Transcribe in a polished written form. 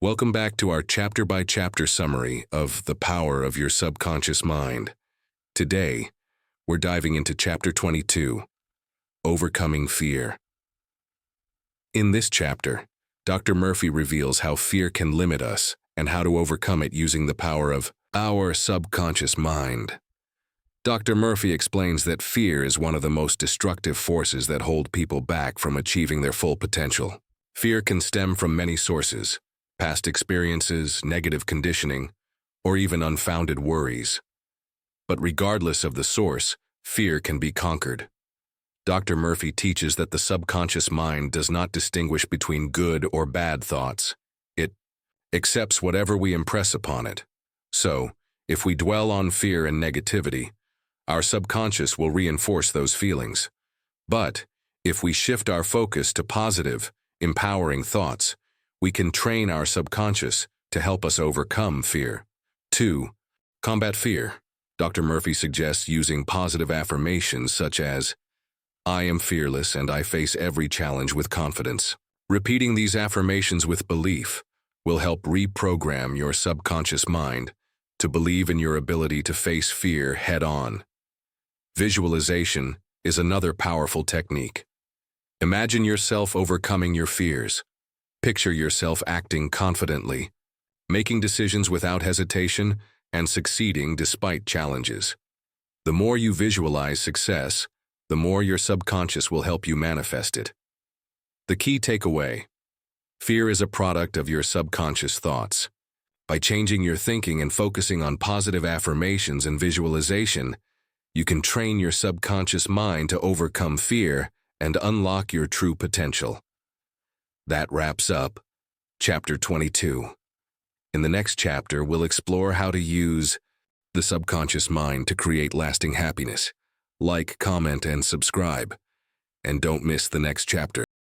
Welcome back to our chapter-by-chapter summary of The Power of Your Subconscious Mind. Today, we're diving into Chapter 22, Overcoming Fear. In this chapter, Dr. Murphy reveals how fear can limit us and how to overcome it using the power of our subconscious mind. Dr. Murphy explains that fear is one of the most destructive forces that hold people back from achieving their full potential. Fear can stem from many sources: past experiences, negative conditioning, or even unfounded worries. But regardless of the source, fear can be conquered. Dr. Murphy teaches that the subconscious mind does not distinguish between good or bad thoughts. It accepts whatever we impress upon it. So, if we dwell on fear and negativity, our subconscious will reinforce those feelings. But if we shift our focus to positive, empowering thoughts, we can train our subconscious to help us overcome fear. 2. Combat fear. Dr. Murphy suggests using positive affirmations such as, "I am fearless and I face every challenge with confidence." Repeating these affirmations with belief will help reprogram your subconscious mind to believe in your ability to face fear head-on. Visualization is another powerful technique. Imagine yourself overcoming your fears. Picture yourself acting confidently, making decisions without hesitation, and succeeding despite challenges. The more you visualize success, the more your subconscious will help you manifest it. The key takeaway: fear is a product of your subconscious thoughts. By changing your thinking and focusing on positive affirmations and visualization, you can train your subconscious mind to overcome fear and unlock your true potential. That wraps up Chapter 22. In the next chapter, we'll explore how to use the subconscious mind to create lasting happiness. Like, comment, and subscribe. And don't miss the next chapter.